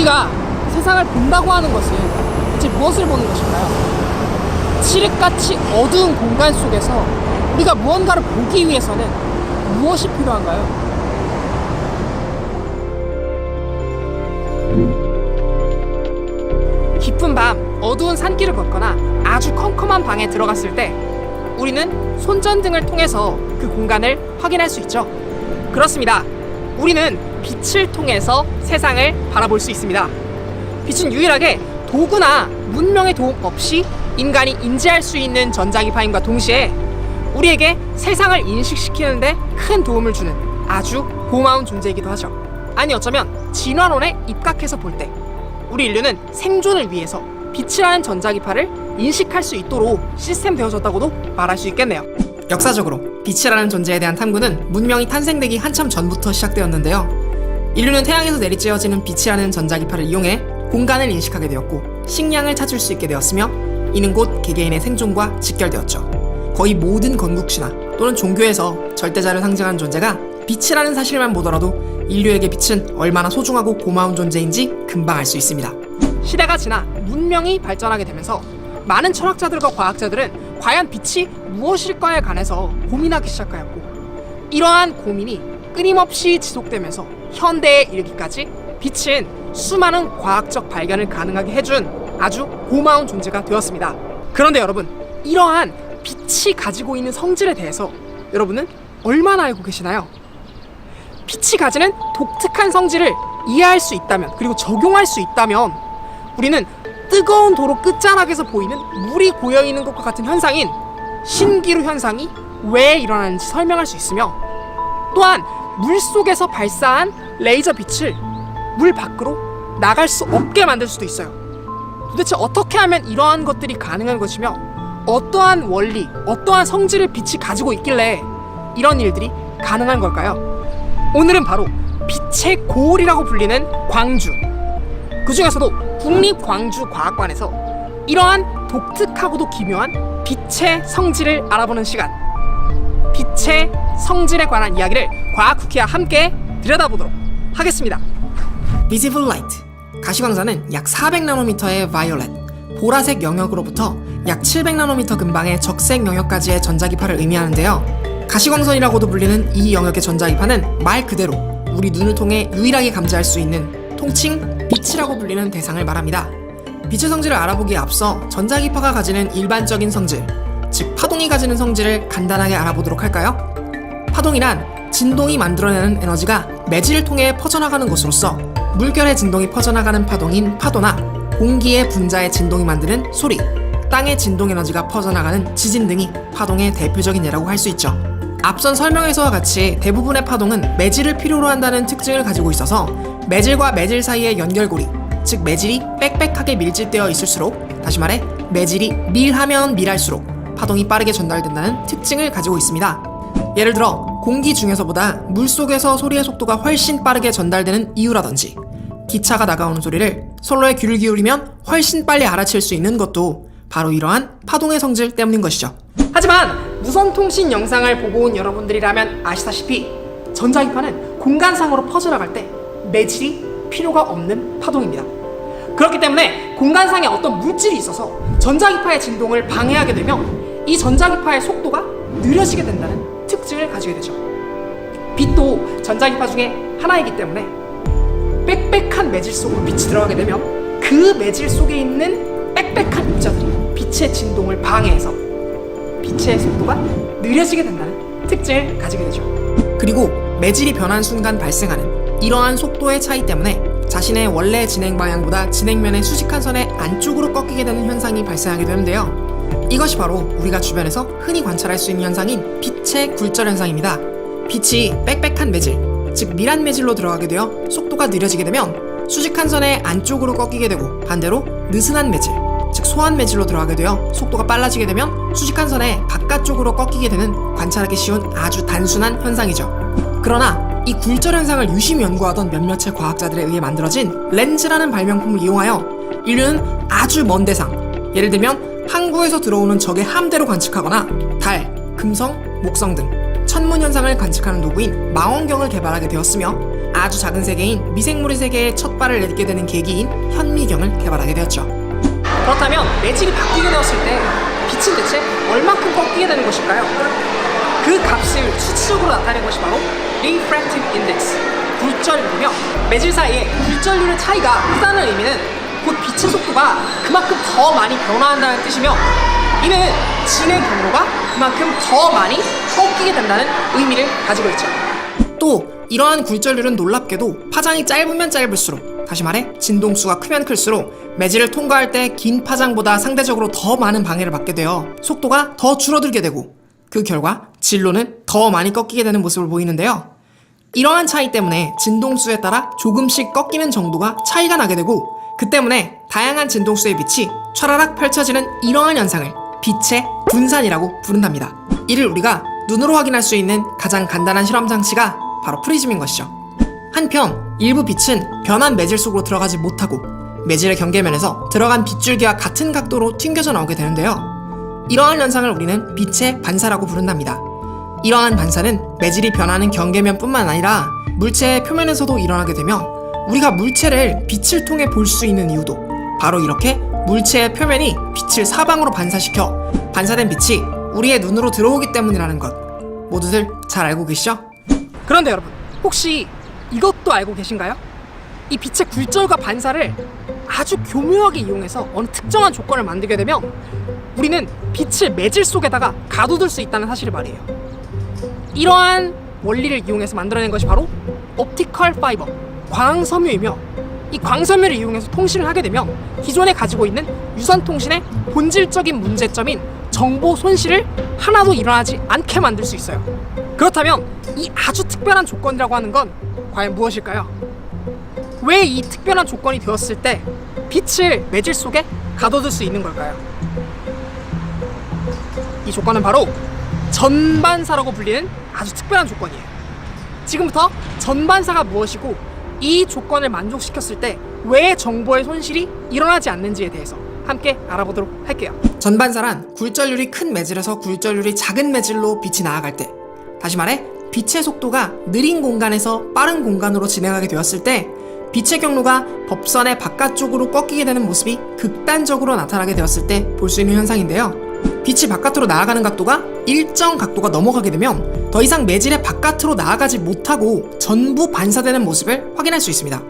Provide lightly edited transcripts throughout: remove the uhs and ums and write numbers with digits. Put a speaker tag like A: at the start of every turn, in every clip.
A: 우리가 세상을 본다고 하는 것은 대체 무엇을 보는 것일까요? 칠흑같이 어두운 공간 속에서 우리가 무언가를 보기 위해서는 무엇이 필요한가요? 깊은 밤 어두운 산길을 걷거나 아주 컴컴한 방에 들어갔을 때 우리는 손전등을 통해서 그 공간을 확인할 수 있죠. 그렇습니다. 우리는 빛을 통해서 세상을 바라볼 수 있습니다. 빛은 유일하게 도구나 문명의 도움 없이 인간이 인지할 수 있는 전자기파임과 동시에 우리에게 세상을 인식시키는데 큰 도움을 주는 아주 고마운 존재이기도 하죠. 아니 어쩌면 진화론에 입각해서 볼 때 우리 인류는 생존을 위해서 빛이라는 전자기파를 인식할 수 있도록 시스템 되어졌다고도 말할 수 있겠네요. 역사적으로 빛이라는 존재에 대한 탐구는 문명이 탄생되기 한참 전부터 시작되었는데요. 인류는 태양에서 내리쬐어지는 빛이라는 전자기파를 이용해 공간을 인식하게 되었고 식량을 찾을 수 있게 되었으며 이는 곧 개개인의 생존과 직결되었죠. 거의 모든 건국신화 또는 종교에서 절대자를 상징하는 존재가 빛이라는 사실만 보더라도 인류에게 빛은 얼마나 소중하고 고마운 존재인지 금방 알 수 있습니다. 시대가 지나 문명이 발전하게 되면서 많은 철학자들과 과학자들은 과연 빛이 무엇일까에 관해서 고민하기 시작하였고 이러한 고민이 끊임없이 지속되면서 현대에 이르기까지 빛은 수많은 과학적 발견을 가능하게 해준 아주 고마운 존재가 되었습니다. 그런데 여러분, 이러한 빛이 가지고 있는 성질에 대해서 여러분은 얼마나 알고 계시나요? 빛이 가지는 독특한 성질을 이해할 수 있다면, 그리고 적용할 수 있다면 우리는 뜨거운 도로 끝자락에서 보이는 물이 고여있는 것과 같은 현상인 신기루 현상이 왜 일어나는지 설명할 수 있으며, 또한 물속에서 발사한 레이저 빛을 물 밖으로 나갈 수 없게 만들 수도 있어요. 도대체 어떻게 하면 이러한 것들이 가능한 것이며 어떠한 원리, 어떠한 성질을 빛이 가지고 있길래 이런 일들이 가능한 걸까요? 오늘은 바로 빛의 고을이라고 불리는 광주, 그 중에서도 국립광주과학관에서 이러한 독특하고도 기묘한 빛의 성질을 알아보는 시간, 빛의 성질에 관한 이야기를 과학쿠키와 함께 들여다보도록 하겠습니다. Visible Light, 가시광선은 약 400나노미터의 바이올렛, 보라색 영역으로부터 약 700나노미터 근방의 적색 영역까지의 전자기파를 의미하는데요. 가시광선이라고도 불리는 이 영역의 전자기파는 말 그대로 우리 눈을 통해 유일하게 감지할 수 있는 통칭 빛이라고 불리는 대상을 말합니다. 빛의 성질을 알아보기에 앞서 전자기파가 가지는 일반적인 성질, 즉 파동이 가지는 성질을 간단하게 알아보도록 할까요? 파동이란 진동이 만들어내는 에너지가 매질을 통해 퍼져나가는 것으로서 물결의 진동이 퍼져나가는 파동인 파도나 공기의 분자의 진동이 만드는 소리, 땅의 진동 에너지가 퍼져나가는 지진 등이 파동의 대표적인 예라고 할 수 있죠. 앞선 설명에서와 같이 대부분의 파동은 매질을 필요로 한다는 특징을 가지고 있어서 매질과 매질 사이의 연결고리, 즉 매질이 빽빽하게 밀집되어 있을수록, 다시 말해 매질이 밀하면 밀할수록 파동이 빠르게 전달된다는 특징을 가지고 있습니다. 예를 들어 공기 중에서보다 물속에서 소리의 속도가 훨씬 빠르게 전달되는 이유라든지 기차가 다가오는 소리를 선로에 귀를 기울이면 훨씬 빨리 알아챌 수 있는 것도 바로 이러한 파동의 성질 때문인 것이죠. 하지만 무선통신 영상을 보고 온 여러분들이라면 아시다시피 전자기파는 공간상으로 퍼져나갈 때 매질이 필요가 없는 파동입니다. 그렇기 때문에 공간상에 어떤 물질이 있어서 전자기파의 진동을 방해하게 되면 이 전자기파의 속도가 느려지게 된다는 특징을 가지게 되죠. 빛도 전자기파 중에 하나이기 때문에 빽빽한 매질 속으로 빛이 들어가게 되면 그 매질 속에 있는 빽빽한 입자들이 빛의 진동을 방해해서 빛의 속도가 느려지게 된다는 특징을 가지게 되죠. 그리고 매질이 변한 순간 발생하는 이러한 속도의 차이 때문에 자신의 원래 진행 방향보다 진행면의 수직한 선의 안쪽으로 꺾이게 되는 현상이 발생하게 되는데요. 이것이 바로 우리가 주변에서 흔히 관찰할 수 있는 현상인 빛의 굴절 현상입니다. 빛이 빽빽한 매질, 즉 밀한 매질로 들어가게 되어 속도가 느려지게 되면 수직한 선의 안쪽으로 꺾이게 되고, 반대로 느슨한 매질, 즉 소한 매질로 들어가게 되어 속도가 빨라지게 되면 수직한 선의 바깥쪽으로 꺾이게 되는 관찰하기 쉬운 아주 단순한 현상이죠. 그러나 이 굴절 현상을 유심히 연구하던 몇몇의 과학자들에 의해 만들어진 렌즈라는 발명품을 이용하여 인류는 아주 먼 대상, 예를 들면 항구에서 들어오는 적의 함대로 관측하거나 달, 금성, 목성 등 천문현상을 관측하는 도구인 망원경을 개발하게 되었으며 아주 작은 세계인 미생물의 세계에 첫 발을 내딛게 되는 계기인 현미경을 개발하게 되었죠. 그렇다면 매질이 바뀌게 되었을 때 빛은 대체 얼만큼 꺾이게 되는 것일까요? 그 값을 수치적으로 나타낸 것이 바로 Refractive Index, 굴절률이며 매질 사이에 굴절률의 차이가 크다는 의미는 곧 빛의 속도가 그만큼 더 많이 변화한다는 뜻이며 이는 진의 경로가 그만큼 더 많이 꺾이게 된다는 의미를 가지고 있죠. 또 이러한 굴절률은 놀랍게도 파장이 짧으면 짧을수록, 다시 말해 진동수가 크면 클수록 매질을 통과할 때 긴 파장보다 상대적으로 더 많은 방해를 받게 되어 속도가 더 줄어들게 되고 그 결과 진로는 더 많이 꺾이게 되는 모습을 보이는데요. 이러한 차이 때문에 진동수에 따라 조금씩 꺾이는 정도가 차이가 나게 되고 그 때문에 다양한 진동수의 빛이 촤라락 펼쳐지는 이러한 현상을 빛의 분산이라고 부른답니다. 이를 우리가 눈으로 확인할 수 있는 가장 간단한 실험 장치가 바로 프리즘인 것이죠. 한편 일부 빛은 변한 매질 속으로 들어가지 못하고 매질의 경계면에서 들어간 빛줄기와 같은 각도로 튕겨져 나오게 되는데요. 이러한 현상을 우리는 빛의 반사라고 부른답니다. 이러한 반사는 매질이 변하는 경계면 뿐만 아니라 물체의 표면에서도 일어나게 되며 우리가 물체를 빛을 통해 볼 수 있는 이유도 바로 이렇게 물체의 표면이 빛을 사방으로 반사시켜 반사된 빛이 우리의 눈으로 들어오기 때문이라는 것 모두들 잘 알고 계시죠? 그런데 여러분, 혹시 이것도 알고 계신가요? 이 빛의 굴절과 반사를 아주 교묘하게 이용해서 어느 특정한 조건을 만들게 되면 우리는 빛을 매질 속에다가 가둬둘 수 있다는 사실을 말이에요. 이러한 원리를 이용해서 만들어낸 것이 바로 옵티컬 파이버, 광섬유이며 이 광섬유를 이용해서 통신을 하게 되면 기존에 가지고 있는 유선통신의 본질적인 문제점인 정보 손실을 하나도 일어나지 않게 만들 수 있어요. 그렇다면 이 아주 특별한 조건이라고 하는 건 과연 무엇일까요? 왜 이 특별한 조건이 되었을 때 빛을 매질 속에 가둬둘 수 있는 걸까요? 이 조건은 바로 전반사라고 불리는 아주 특별한 조건이에요. 지금부터 전반사가 무엇이고 이 조건을 만족시켰을 때 왜 정보의 손실이 일어나지 않는지에 대해서 함께 알아보도록 할게요. 전반사란 굴절률이 큰 매질에서 굴절률이 작은 매질로 빛이 나아갈 때, 다시 말해 빛의 속도가 느린 공간에서 빠른 공간으로 진행하게 되었을 때 빛의 경로가 법선의 바깥쪽으로 꺾이게 되는 모습이 극단적으로 나타나게 되었을 때 볼 수 있는 현상인데요. 빛이 바깥으로 나아가는 각도가 일정 각도가 넘어가게 되면 더 이상 매질의 바깥으로 나아가지 못하고 전부 반사되는 모습을 확인할 수 있습니다.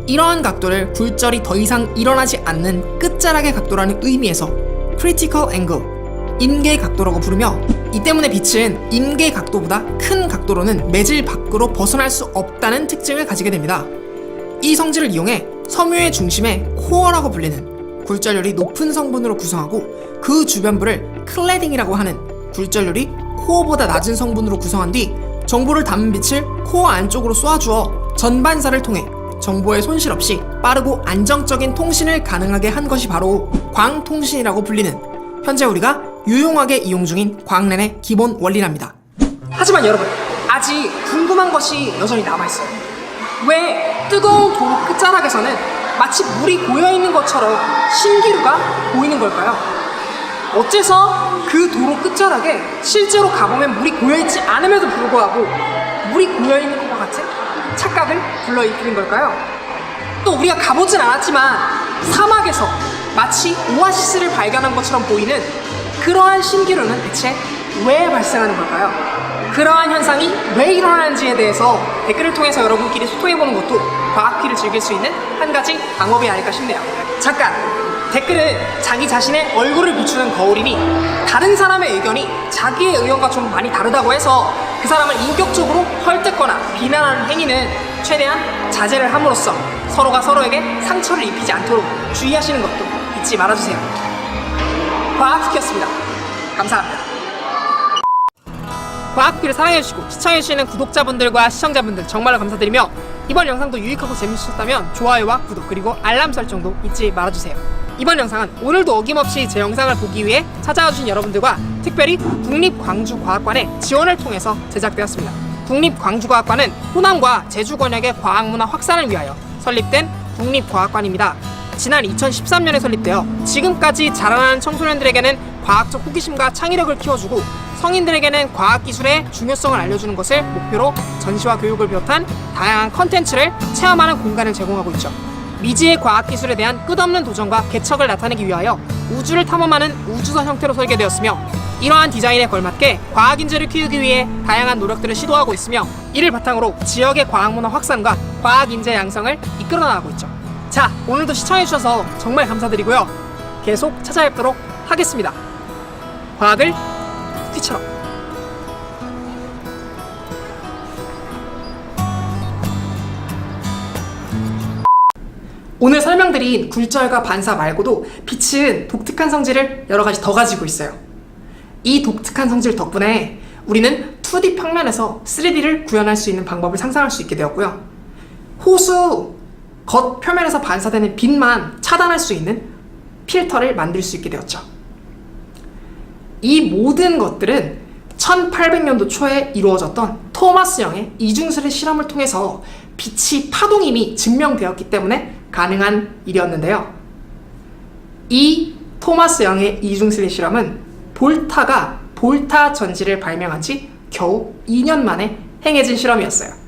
A: 이러한 각도를 굴절이 더 이상 일어나지 않는 끝자락의 각도라는 의미에서 critical angle, 임계 각도라고 부르며 이 때문에 빛은 임계 각도보다 큰 각도로는 매질 밖으로 벗어날 수 없다는 특징을 가지게 됩니다. 이 성질을 이용해 섬유의 중심에 코어라고 불리는 굴절률이 높은 성분으로 구성하고 그 주변부를 클래딩이라고 하는 굴절률이 코어보다 낮은 성분으로 구성한 뒤 정보를 담은 빛을 코어 안쪽으로 쏘아주어 전반사를 통해 정보의 손실 없이 빠르고 안정적인 통신을 가능하게 한 것이 바로 광통신이라고 불리는 현재 우리가 유용하게 이용 중인 광랜의 기본 원리랍니다. 하지만 여러분, 아직 궁금한 것이 여전히 남아있어요. 왜 뜨거운 도로 끝자락에서는 마치 물이 고여있는 것처럼 신기루가 보이는 걸까요? 어째서 그 도로 끝자락에 실제로 가보면 물이 고여있지 않음에도 불구하고 물이 고여있는 것과 같은 착각을 불러일으키는 걸까요? 또 우리가 가보진 않았지만 사막에서 마치 오아시스를 발견한 것처럼 보이는 그러한 신기루는 대체 왜 발생하는 걸까요? 그러한 현상이 왜 일어나는지에 대해서 댓글을 통해서 여러분끼리 소통해보는 것도 과학퀴를 즐길 수 있는 한 가지 방법이 아닐까 싶네요. 잠깐! 댓글은 자기 자신의 얼굴을 비추는 거울이니 다른 사람의 의견이 자기의 의견과 좀 많이 다르다고 해서 그 사람을 인격적으로 헐뜯거나 비난하는 행위는 최대한 자제를 함으로써 서로가 서로에게 상처를 입히지 않도록 주의하시는 것도 잊지 말아주세요. 과학퀴였습니다. 감사합니다. 과학퀴를 사랑해주시고 시청해주시는 구독자분들과 시청자분들 정말로 감사드리며 이번 영상도 유익하고 재밌으셨다면 좋아요와 구독 그리고 알람 설정도 잊지 말아주세요. 이번 영상은 오늘도 어김없이 제 영상을 보기 위해 찾아와주신 여러분들과 특별히 국립광주과학관의 지원을 통해서 제작되었습니다. 국립광주과학관은 호남과 제주 권역의 과학문화 확산을 위하여 설립된 국립과학관입니다. 지난 2013년에 설립되어 지금까지 자라나는 청소년들에게는 과학적 호기심과 창의력을 키워주고 성인들에게는 과학기술의 중요성을 알려주는 것을 목표로 전시와 교육을 비롯한 다양한 컨텐츠를 체험하는 공간을 제공하고 있죠. 미지의 과학기술에 대한 끝없는 도전과 개척을 나타내기 위하여 우주를 탐험하는 우주선 형태로 설계되었으며, 이러한 디자인에 걸맞게 과학인재를 키우기 위해 다양한 노력들을 시도하고 있으며, 이를 바탕으로 지역의 과학문화 확산과 과학인재 양성을 이끌어 나가고 있죠. 자, 오늘도 시청해주셔서 정말 감사드리고요. 계속 찾아뵙도록 하겠습니다. 과학을 귀처럼. 오늘 설명드린 굴절과 반사 말고도 빛은 독특한 성질을 여러 가지 더 가지고 있어요. 이 독특한 성질 덕분에 우리는 2D 평면에서 3D를 구현할 수 있는 방법을 상상할 수 있게 되었고요. 호수 겉 표면에서 반사되는 빛만 차단할 수 있는 필터를 만들 수 있게 되었죠. 이 모든 것들은 1800년도 초에 이루어졌던 토마스 영의 이중슬의 실험을 통해서 빛이 파동임이 증명되었기 때문에 가능한 일이었는데요. 이 토마스 영의 이중슬의 실험은 볼타가 볼타 전지를 발명한 지 겨우 2년 만에 행해진 실험이었어요.